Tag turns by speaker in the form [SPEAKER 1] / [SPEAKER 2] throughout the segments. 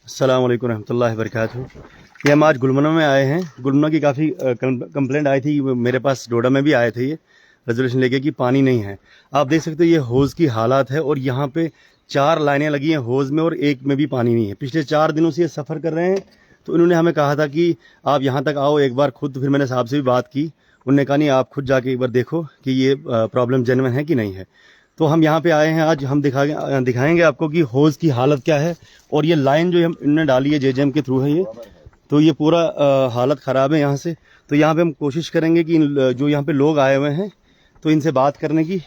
[SPEAKER 1] अस्सलाम वालेकुम रहमतुल्लाहि व बरकातहू। ये हम आज गुलमना में आए हैं। गुलमना की काफ़ी कंप्लेंट आई थी, मेरे पास डोडा में भी आए थे ये रेजोल्यूशन लेके कि पानी नहीं है। आप देख सकते हो ये हौज़ की हालात है और यहाँ पे 4 लाइनें लगी हैं हौज़ में और एक में भी पानी नहीं है। पिछले 4 दिनों से ये सफ़र कर रहे हैं। तो इन्होंने हमें कहा था कि आप यहाँ तक आओ एक बार खुद। फिर मैंने साहब से भी बात की, उन्होंने कहा नहीं आप खुद जाके एक बार देखो कि ये प्रॉब्लम जेन्युइन है कि नहीं है। तो हम यहाँ पे आए हैं आज, हम दिखाएंगे आपको कि हौज़ की हालत क्या है। और ये लाइन जो इन्होंने डाली है जेजेएम के थ्रू है ये, तो ये पूरा हालत ख़राब है यहाँ से। तो यहाँ पे हम कोशिश करेंगे कि जो यहाँ पे लोग आए हुए हैं तो इनसे बात करने की।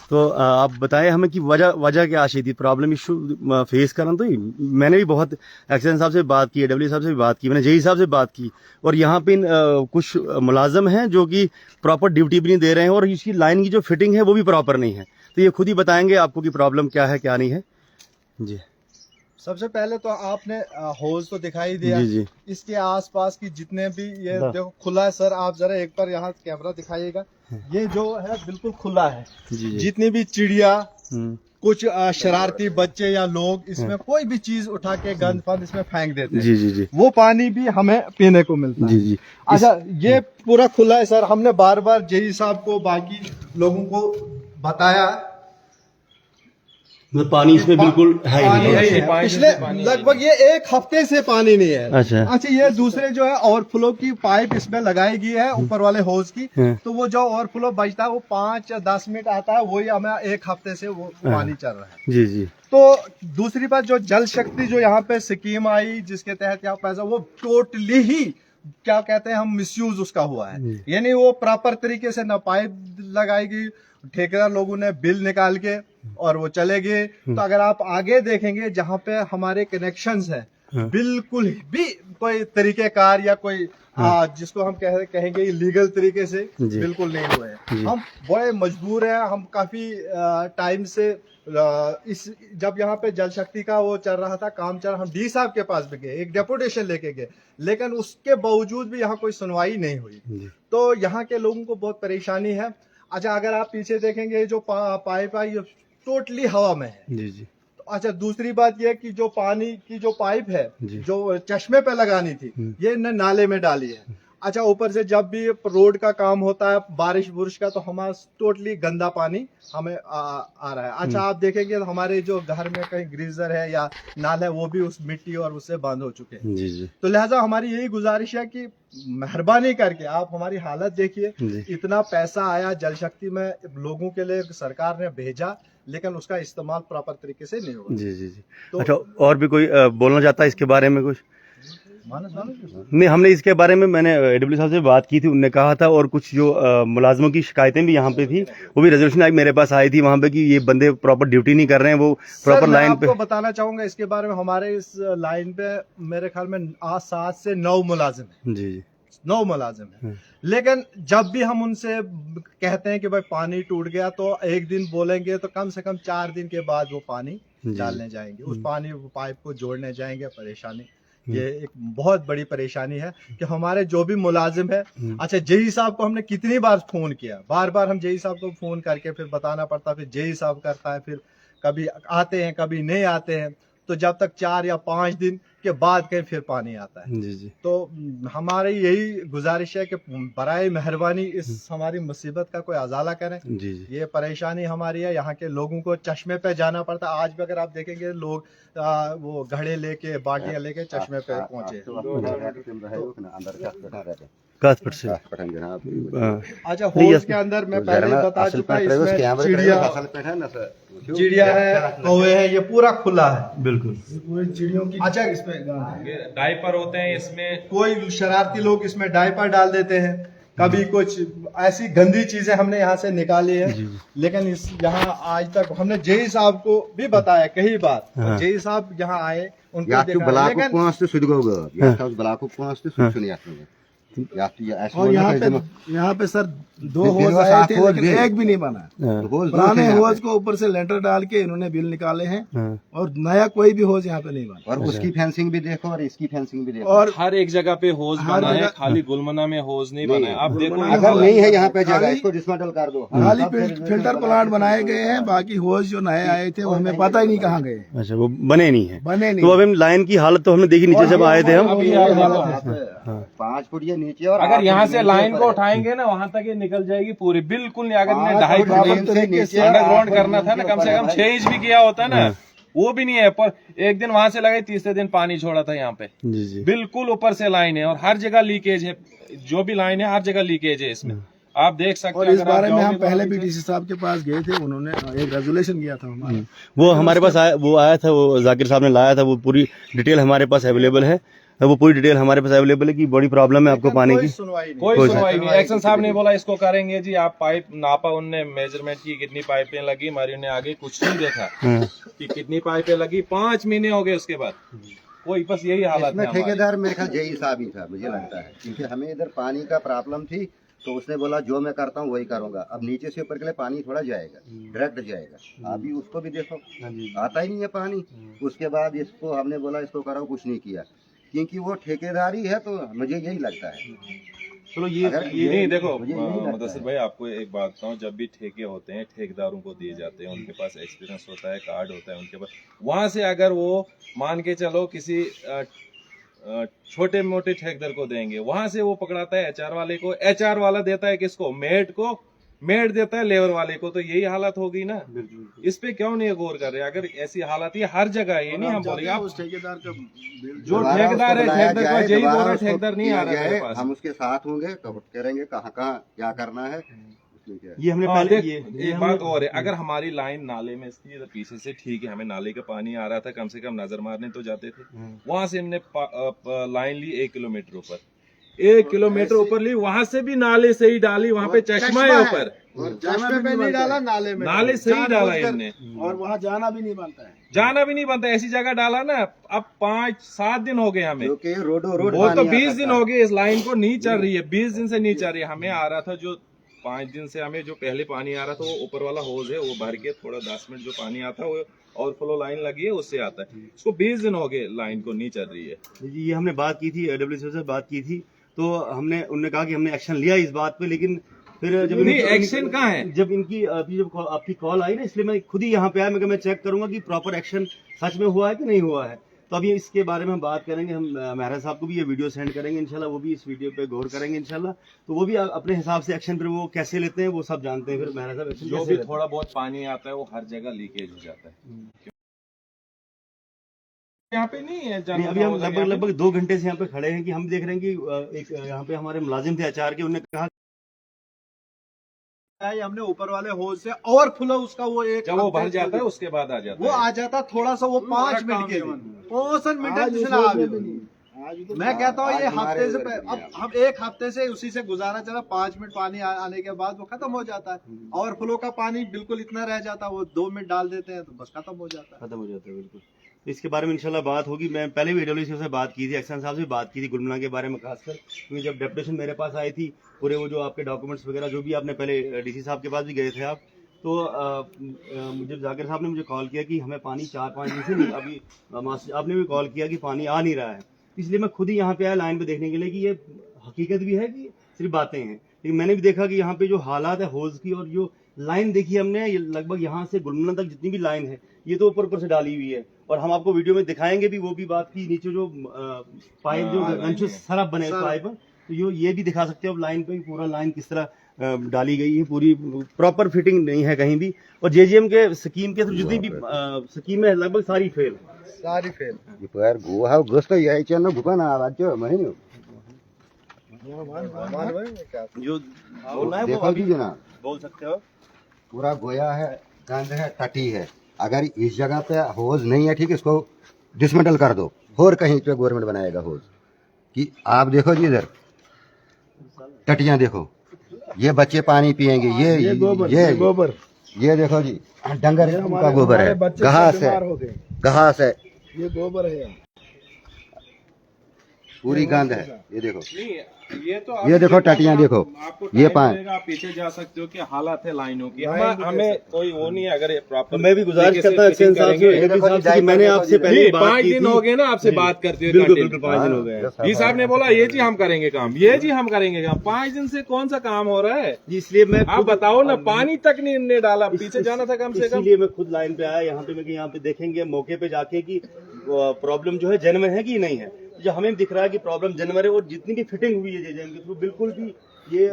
[SPEAKER 1] तो आप बताएं हमें कि वजह क्या आशी थी, प्रॉब्लम इशू फेस करना। तो मैंने भी बहुत एक्सीडेंट साहब से बात की, डब्ल्यू साहब से भी बात की, मैंने जेई साहब से बात की। और यहाँ पे कुछ मुलाजम हैं जो कि प्रॉपर ड्यूटी भी नहीं दे रहे हैं और इसकी लाइन की जो फिटिंग है वो भी प्रॉपर नहीं है। तो ये खुद ही बताएंगे आपको कि प्रॉब्लम क्या है क्या नहीं है। जी
[SPEAKER 2] सबसे पहले तो आपने हौज तो दिखाई दिया।
[SPEAKER 1] जी जी।
[SPEAKER 2] इसके आसपास की जितने भी ये देखो खुला है सर, आप जरा एक बार यहाँ कैमरा दिखाइएगा। ये जो है बिल्कुल खुला है।
[SPEAKER 1] जी जी।
[SPEAKER 2] जितनी भी चिड़िया, कुछ शरारती बच्चे या लोग इसमें कोई भी चीज उठा के गंद फंद इसमें फेंक देते हैं।
[SPEAKER 1] जी जी जी।
[SPEAKER 2] वो पानी भी हमें पीने को मिलता है।
[SPEAKER 1] जी जी।
[SPEAKER 2] अच्छा ये पूरा खुला है सर। हमने बार बार जेई साहब को, बाकी लोगों को बताया,
[SPEAKER 1] मतलब पानी इसमें बिल्कुल है ही नहीं।
[SPEAKER 2] पिछले लगभग ये 1 हफ्ते से पानी नहीं है। अच्छा ये दूसरे जो है ओवरफ्लो की पाइप इसमें लगाई गई है ऊपर वाले होज की। तो वो जो ओवरफ्लो बचता है वो 5 या 10 मिनट आता है, वही हमें 1 हफ्ते से वो पानी चल रहा है।
[SPEAKER 1] जी जी।
[SPEAKER 2] तो दूसरी बात, जो जल शक्ति जो यहाँ पे स्कीम आई जिसके तहत यहाँ पैसा, वो टोटली ही क्या कहते हैं हम, मिसयूज उसका हुआ है। यानी वो प्रॉपर तरीके से न पाइप लगाई गई, ठेकेदार लोगों ने बिल निकाल के और वो चले गए। तो अगर आप आगे देखेंगे जहाँ पे हमारे कनेक्शंस हैं, बिल्कुल भी कोई तरीकेकार या कोई जिसको हम कहेंगे लीगल तरीके से बिल्कुल नहीं हुए हैं। हम बड़े मजबूर हैं। हम काफी टाइम से जब यहाँ पे जल शक्ति का वो चल रहा था, काम चल रहा, हम डी साहब के पास भी गए, एक डेपुटेशन लेके गए, लेकिन उसके बावजूद भी यहाँ कोई सुनवाई नहीं हुई। तो यहाँ के लोगों को बहुत परेशानी है। अच्छा अगर आप पीछे देखेंगे जो पाइप है ये टोटली हवा में है। जी जी। अच्छा दूसरी बात यह कि जो पानी की जो पाइप है जो चश्मे पे लगानी थी, ये इन्हें नाले में डाली है। अच्छा ऊपर से जब भी रोड का काम होता है, बारिश बुरिश का, तो हमारा टोटली गंदा पानी हमें आ रहा है। अच्छा आप देखेंगे तो हमारे जो घर में कहीं ग्रीजर है या नाल है वो भी उस मिट्टी और उससे बंद हो चुके हैं। जी जी। तो लिहाजा हमारी यही गुजारिश है कि मेहरबानी करके आप हमारी हालत देखिए। इतना पैसा आया जल शक्ति में, लोगों के लिए सरकार ने भेजा, लेकिन उसका इस्तेमाल प्रॉपर तरीके से नहीं हुआ। जी जी जी। तो अच्छा और भी कोई बोलना चाहता है इसके बारे में कुछ? नहीं, हमने इसके बारे में, मैंने डब्ल्यू साहब से बात की थी, उन्होंने कहा था। और कुछ जो मुलाजमों की शिकायतें भी यहाँ पे थी, वो भी रेजोल्यूशन आई मेरे पास आई थी वहाँ पे कि ये बंदे प्रॉपर ड्यूटी नहीं कर रहे हैं, वो प्रॉपर लाइन पे। आपको बताना चाहूंगा इसके बारे में, हमारे इस लाइन पे मेरे ख्याल में आज 7 से 9 मुलाजिम है। जी जी, 9 मुलाजिम है। लेकिन जब भी हम उनसे कहते हैं कि भाई पानी टूट गया, तो एक दिन बोलेंगे तो कम से कम 4 दिन के बाद वो पानी डालने जाएंगे, उस पानी पाइप को जोड़ने जाएंगे। परेशानी ये एक बहुत बड़ी परेशानी है कि हमारे जो भी मुलाजिम है। अच्छा जेई साहब को हमने कितनी बार फोन किया, बार बार हम जेई साहब को फोन करके फिर बताना पड़ता, फिर जेई साहब करता है, फिर कभी आते हैं कभी नहीं आते हैं। तो जब तक 4 या 5 दिन के बाद कहीं फिर पानी आता है। जी जी। तो हमारी यही गुजारिश है कि बराए मेहरबानी इस हमारी मुसीबत का कोई अजाला करें। जी जी। ये परेशानी हमारी है, यहाँ के लोगों को चश्मे पे जाना पड़ता है। आज भी अगर आप देखेंगे लोग वो घड़े लेके, बाटियां लेके चश्मे पे पहुंचे। अच्छा होश के अंदर मैं पहले ही बता चुका, चिड़िया है, कौवे है, ये पूरा खुला है बिल्कुल, पूरी चिड़ियों की। अच्छा इसमें
[SPEAKER 3] डायपर होते हैं, इसमें
[SPEAKER 2] कोई शरारती लोग इसमें डायपर डाल देते हैं, कभी कुछ ऐसी गंदी चीजें हमने यहाँ से निकाली है। लेकिन इस यहाँ आज तक हमने जेई साहब को भी बताया कई बार। जेई साहब यहाँ आए, उनको देखा, लेकिन
[SPEAKER 4] और यहाँ पे सर 2 होज आए थे लेकिन एक भी नहीं बना। पुराने होज को ऊपर से लेंटर डाल के इन्होंने बिल निकाले हैं और नया कोई भी होज यहाँ पे नहीं बना।
[SPEAKER 5] और उसकी फेंसिंग भी देखो और इसकी फेंसिंग भी देखो।
[SPEAKER 4] और
[SPEAKER 3] हर एक जगह पे होज बना है, खाली गुलमना में होज नहीं बना है। आप देखो
[SPEAKER 5] अगर नहीं है यहाँ पे जगह, इसको डिसमेंटल कर दो।
[SPEAKER 4] खाली फिल्टर प्लांट बनाए गए हैं, बाकी होज जो नए आए थे वो हमें पता ही नहीं कहाँ गए।
[SPEAKER 1] अच्छा, वो बने नहीं है।
[SPEAKER 4] बने नहीं।
[SPEAKER 1] तो अब हम लाइन की हालत तो हमने देखी, नीचे जब आए थे हम।
[SPEAKER 5] 5 फुट ये नीचे और
[SPEAKER 3] अगर यहाँ से लाइन को उठाएंगे ना, वहां तक ये निकल जाएगी पूरी, बिल्कुल नहीं। अगर इन्हें 2.5 फुट अंडरग्राउंड करना था ना, कम से कम 6 इंच भी किया होता ना, वो भी नहीं है। पर एक दिन वहां से लगाई, तीसरे दिन पानी छोड़ा था यहाँ पे।
[SPEAKER 1] जी जी।
[SPEAKER 3] बिल्कुल ऊपर से लाइन है और हर जगह लीकेज है। जो भी लाइन है हर जगह लीकेज है इसमें, आप देख सकते
[SPEAKER 4] और
[SPEAKER 3] हैं।
[SPEAKER 4] इस
[SPEAKER 3] अगर आप
[SPEAKER 4] बारे में हम
[SPEAKER 3] जाओगे तो
[SPEAKER 4] पहले भी डीसी साहब के पास गए थे, उन्होंने एक रेजोल्यूशन किया था हमारा।
[SPEAKER 1] वो हमारे पास आया, वो आया था, वो जाकिर साहब ने लाया था। वो पूरी डिटेल हमारे पास अवेलेबल है। वो पूरी डिटेल हमारे पास अवेलेबल है कि बड़ी प्रॉब्लम है आपको पानी की।
[SPEAKER 3] कोई सुनवाई नहीं। एक्शन साहब ने बोला इसको करेंगे जी। आप पाइप नापा, उनने मेजरमेंट की, कितनी पाइपें लगी, मरी ने आगे कुछ नहीं देखा कि कितनी पाइपें लगी। 5 महीने हो गए उसके बाद, कोई बस यही हालत
[SPEAKER 5] इसमें
[SPEAKER 3] है।
[SPEAKER 5] ठेकेदार मेरे ख्याल जेई साहब ही था, मुझे लगता है, क्योंकि हमें इधर पानी का प्रॉब्लम थी तो उसने बोला जो मैं करता हूँ वही करूंगा। अब नीचे से ऊपर के लिए पानी थोड़ा जाएगा, डायरेक्ट जाएगा। अभी उसको भी देखो, आता ही नहीं है पानी। उसके बाद इसको हमने बोला इसको करो, कुछ नहीं किया, क्योंकि वो ठेकेदारी है। तो मुझे यही लगता है।
[SPEAKER 1] चलो ये
[SPEAKER 3] नहीं देखो
[SPEAKER 5] मुझे यही लगता
[SPEAKER 3] मुदस्सिर भाई, आपको एक बात बताऊं, जब भी ठेके होते हैं ठेकेदारों को दिए जाते हैं, उनके पास एक्सपीरियंस होता है, कार्ड होता है उनके पास। वहां से अगर वो मान के चलो किसी छोटे मोटे ठेकेदार को देंगे, वहां से वो पकड़ाता है एचआर वाले को, एचआर वाला देता है किसको, मेड को, मेड देता है लेबर वाले को। तो यही हालत होगी ना। इस पे क्यों नहीं गौर कर रहे? अगर ऐसी हालत ये हर जगह है, ये नहीं हम बोलेंगे। आप
[SPEAKER 4] उस ठेकेदार का
[SPEAKER 3] जो ठेकेदार है, ठेकेदार को यही बोल रहा, ठेकेदार नहीं आ रहा है मेरे पास।
[SPEAKER 5] हम उसके साथ होंगे, करेंगे कहाँ कहाँ क्या करना है।
[SPEAKER 1] ये हमने
[SPEAKER 3] और
[SPEAKER 1] पहले
[SPEAKER 3] एक बात और है, अगर हमारी लाइन नाले में थी इधर पीछे से, ठीक है, हमें नाले का पानी आ रहा था, कम से कम नजर मारने तो जाते थे। वहां से हमने लाइन ली 1 किलोमीटर ऊपर, 1 किलोमीटर ऊपर ली, वहां से भी नाले से ही डाली। वहां पे चश्मा है ऊपर,
[SPEAKER 4] चश्मे पे नहीं डाला, नाले में
[SPEAKER 3] नाले से ही डाला इनने।
[SPEAKER 4] और वहाँ जाना भी नहीं बनता है।
[SPEAKER 3] जाना भी नहीं बनता, ऐसी जगह डाला ना। अब 5-7 दिन हो गए हमें,
[SPEAKER 5] क्योंकि रोडो रोड
[SPEAKER 3] वो तो
[SPEAKER 5] पानी
[SPEAKER 3] 20
[SPEAKER 5] आता
[SPEAKER 3] दिन
[SPEAKER 5] था।
[SPEAKER 3] हो गए इस लाइन को नहीं चल रही है। 20 दिन से नहीं चल रही है। हमें आ रहा था जो 5 दिन से, हमें जो पहले पानी आ रहा था, वो ऊपर वाला होज है, वो भर के थोड़ा 10 मिनट जो पानी आता है वो और फ्लो लाइन लगी है, उससे आता है। उसको 20 दिन हो गए, लाइन को नहीं चल रही है।
[SPEAKER 1] ये हमने बात की थी, डब्ल्यूसी से बात की थी, तो हमने उन्होंने कहा कि हमने एक्शन लिया इस बात पे। लेकिन फिर जब
[SPEAKER 3] नहीं, एक्शन कहाँ है?
[SPEAKER 1] जब इनकी आपकी कॉल आई ना, इसलिए मैं खुद ही यहाँ पे आया। मैं चेक करूंगा कि प्रॉपर एक्शन सच में हुआ है कि नहीं हुआ है। तो अभी इसके बारे में हम बात करेंगे। हम मेहरा साहब को भी ये वीडियो सेंड करेंगे इंशाल्लाह, वो भी इस वीडियो पे गौर करेंगे इंशाल्लाह। तो वो भी अपने हिसाब से एक्शन फिर वो कैसे लेते हैं वो सब जानते हैं। फिर मेहरा साहब एक्शन
[SPEAKER 3] जो
[SPEAKER 1] कैसे
[SPEAKER 3] भी
[SPEAKER 1] लेते हैं।
[SPEAKER 3] थोड़ा बहुत पानी आता है वो हर जगह लीकेज हो जाता है। यहाँ पे नहीं है
[SPEAKER 1] नहीं, अभी हम लगभग 2 घंटे से यहाँ पे खड़े हैं कि हम देख रहे हैं कि एक यहाँ पे हमारे मुलाजिम थे आचार के, उन्होंने कहा
[SPEAKER 2] हमने ऊपर वाले होल से ओवरफ्लो उसका वो एक
[SPEAKER 3] जब वो भर जाता है उसके बाद आ जाता
[SPEAKER 2] वो
[SPEAKER 3] है।
[SPEAKER 2] आ जाता थोड़ा सा, वो 5 मिनट के लिए 5 मिनट जिसने आ गया। मैं कहता हूँ ये हफ्ते से अब हम 1 हफ्ते से उसी से गुजारा चला। 5 मिनट पानी आने के बाद वो खत्म हो जाता है। ओवरफ्लो का पानी बिल्कुल इतना रह जाता है, वो 2 मिनट डाल देते हैं तो बस खत्म हो जाता है।
[SPEAKER 1] बिल्कुल। तो इसके बारे में इंशाल्लाह बात होगी। मैं पहले भी डब्ल्यूसी से बात की थी, एक्शन साहब से बात की थी गुलमना के बारे में खासकर, क्योंकि जब डेपुटेशन मेरे पास आई थी, पूरे वो जो आपके डॉक्यूमेंट्स वगैरह जो भी आपने पहले डीसी साहब के पास भी गए थे आप, तो मुझे जाकिर साहब ने मुझे कॉल किया कि हमें पानी 4-5 दिन से नहीं, अभी आपने भी कॉल किया कि पानी आ नहीं रहा है। इसलिए मैं खुद ही यहाँ पे आया लाइन पे देखने के लिए कि ये हकीकत भी है कि सिर्फ बातें हैं। लेकिन मैंने भी देखा कि यहाँ पे जो हालात है होज की, और जो लाइन देखी हमने, ये लगभग यहाँ से गुलमना तक जितनी भी लाइन है ये तो ऊपर से डाली हुई है। और हम आपको वीडियो में दिखाएंगे भी वो भी बात की, नीचे जो पाइप जो अंशुल सरफ बने पाइप, तो ये भी दिखा सकते हो अब लाइन पे पूरा लाइन किस तरह डाली गई है। पूरी प्रॉपर फिटिंग नहीं है कहीं भी। और जेजीएम के स्कीम के थ्रू जितनी भी स्कीम है लगभग सारी फेल।
[SPEAKER 5] पर गोहा गोस्त यायच्या ना भूपा ना आवाज महीने
[SPEAKER 1] जो बोलना है वो
[SPEAKER 5] देखो जी जनाब,
[SPEAKER 1] बोल सकते हो।
[SPEAKER 5] पूरा गोया है, गंद है, टटी है। अगर इस जगह पे होज नहीं है, ठीक, इसको डिसमेंटल कर दो, और कहीं पे गवर्नमेंट बनाएगा होज। कि आप देखो जी इधर टटियां देखो, ये बच्चे पानी पिएंगे, ये
[SPEAKER 4] गोबर,
[SPEAKER 5] ये देखो जी डंगर का गोबर है, घास है, घास है।
[SPEAKER 4] ये गोबर है।
[SPEAKER 5] पूरी गंद है। ये देखो,
[SPEAKER 3] नहीं ये तो
[SPEAKER 5] ये देखो टटियां देखो,
[SPEAKER 3] आपको
[SPEAKER 5] ये
[SPEAKER 3] ये
[SPEAKER 5] पाए
[SPEAKER 3] आप पीछे जा सकते हो कि हालत है लाइनों की। हमें कोई वो नहीं है, अगर ये प्रॉपर
[SPEAKER 1] मैं भी गुजारिश करता हूँ एक्सचेंज साहब से, AD साहब से कि मैंने आपसे पहले बात
[SPEAKER 3] 5
[SPEAKER 1] की
[SPEAKER 3] दिन
[SPEAKER 1] थी।
[SPEAKER 3] हो गए ना आपसे बात करते हुए।
[SPEAKER 1] बिल्कुल
[SPEAKER 3] कंटिन्यू।
[SPEAKER 1] बिल्कुल 5 दिन हो गए हैं।
[SPEAKER 3] जी साहब ने बोला ये जी हम करेंगे काम, ये जी हम करेंगे काम। 5 दिन से कौन सा काम हो रहा है?
[SPEAKER 1] जी इसलिए मैं
[SPEAKER 3] आप बताओ ना, पानी तक नहीं इनने डाला, पीछे जाना था कम से कम।
[SPEAKER 1] इसीलिए मैं खुद लाइन पे आया यहाँ पे, मैं कि यहाँ पे देखेंगे मौके पे जाके कि प्रॉब्लम जो है जेन्युइन है कि नहीं है। जो हमें दिख रहा है कि प्रॉब्लम जेन्युइन है, और जितनी भी फिटिंग हुई है जेजेएम के थ्रू बिल्कुल भी ये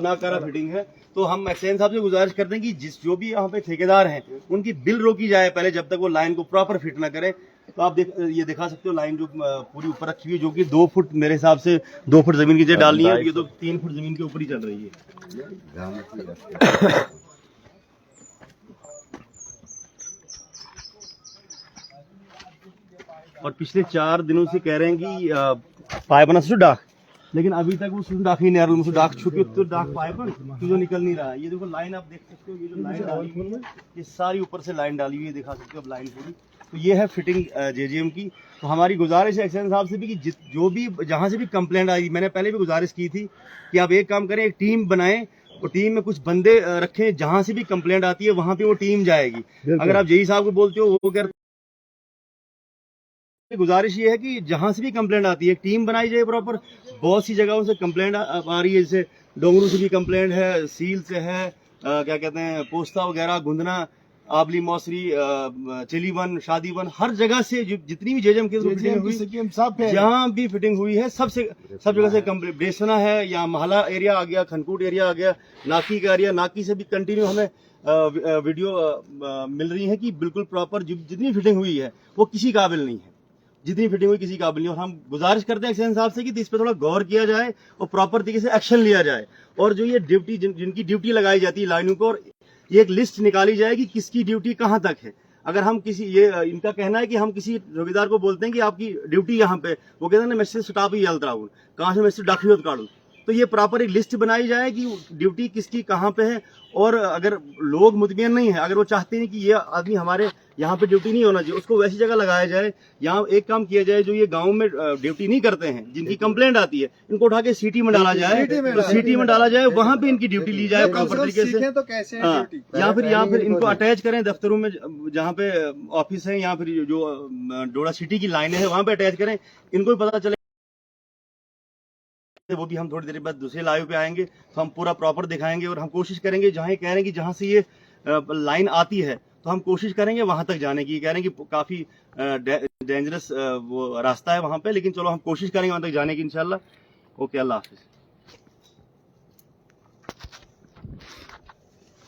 [SPEAKER 1] नाकारा फिटिंग है। तो हम एक्सचेंज साहब से गुजारिश करते हैं कि जो भी यहाँ पे ठेकेदार हैं उनकी बिल रोकी जाए पहले, जब तक वो लाइन को प्रॉपर फिट ना करें। तो आप ये दिखा सकते हो लाइन जो पूरी ऊपर रखी हुई है, जो कि 2 फुट मेरे हिसाब से 2 फुट जमीन की जगह डालनी है, ये तो 3 फुट जमीन के ऊपर ही चल रही है। और पिछले 4 दिनों से कह रहे हैं कि पाइपन से डाक, लेकिन अभी तक वो सुन डाक ही नहीं आ रहा, मुझे डाक छुपी तो डाक पाइपन तो जो निकल नहीं रहा है। ये देखो लाइन आप देख सकते हो, ये जो लाइन डाली हुई है ये सारी ऊपर से लाइन डाली हुई है, दिखा सकते हो अब लाइन पूरी। तो ये है फिटिंग जेजेएम की। तो हमारी गुजारिश है एक्सचेंज साहब से भी कि जो भी जहाँ से भी कंप्लेंट आई, मैंने पहले भी गुजारिश की थी कि आप एक काम करें, एक टीम बनाएं और टीम में कुछ बंदे रखें, जहाँ से भी कंप्लेंट आती है वहाँ पे वो टीम जाएगी। अगर आप जेई साहब को बोलते हो वो कह, गुजारिश ये है कि जहां से भी कंप्लेंट आती है टीम बनाई जाए प्रॉपर। बहुत सी जगहों से कंप्लेंट आ रही है, जैसे डोंगरू से भी कंप्लेंट है, सील से है, क्या कहते हैं पोस्ता वगैरह, गुंदना, आबली मौसरी, चिलीवन, शादीवन, हर जगह से जितनी भी जेजेएम की फिटिंग हुई, जहाँ भी फिटिंग हुई है सब जगह से कंप्लेंट। बेसना है या महला एरिया आ गया, खनकूट एरिया आ गया, नाकी का एरिया, नाकी से भी कंटिन्यू हमें वीडियो मिल रही है कि बिल्कुल प्रॉपर जितनी फिटिंग हुई है वो किसी काबिल नहीं है, जितनी फिटिंग हुई किसी काबिल नहीं। और हम गुजारिश करते हैं एक्सचेंज साहब से कि इस पर थोड़ा गौर किया जाए और प्रॉपर तरीके से एक्शन लिया जाए। और जो ये ड्यूटी जिनकी ड्यूटी लगाई जाती है लाइनों को, और ये एक लिस्ट निकाली जाए कि किसकी ड्यूटी कहाँ तक है। अगर हम किसी, ये इनका कहना है कि हम किसी चौकीदार को बोलते हैं कि आपकी ड्यूटी यहाँ पे, वो कहते हैं ना मैसेज स्टाफ ही चलता हूँ, कहाँ से मैसेज डाकियों काटूँ। तो ये प्रॉपर एक लिस्ट बनाई जाए कि ड्यूटी किसकी कहाँ पे है। और अगर लोग मुतमिन नहीं है, अगर वो चाहते हैं कि ये आदमी हमारे यहाँ पे ड्यूटी नहीं होना चाहिए, उसको वैसी जगह लगाया जाए। यहाँ एक काम किया जाए, जो ये गांव में ड्यूटी नहीं करते हैं, जिनकी कंप्लेंट आती है, इनको उठा के सिटी में डाला जाए, तो सिटी में डाला जाए, वहाँ पे इनकी ड्यूटी ली जाए प्रॉपर तरीके से।
[SPEAKER 2] तो कैसे
[SPEAKER 1] हाँ, या फिर इनको अटैच करें दफ्तरों में, जहाँ पे ऑफिस है, या फिर जो डोडा सिटी की लाइनें हैं वहाँ पे अटैच करें, इनको भी पता चले। वो भी हम थोड़ी देर बाद दूसरे लाइव पे आएंगे तो हम पूरा प्रॉपर दिखाएंगे। और हम कोशिश करेंगे, जहाँ ये कह रहे हैं कि जहाँ से ये लाइन आती है, तो हम कोशिश करेंगे वहां तक जाने की। कह रहे हैं कि काफी डेंजरस वो रास्ता है वहां पे, लेकिन चलो हम कोशिश करेंगे वहां तक जाने की इंशाल्लाह। ओके, अल्लाह हाफिज।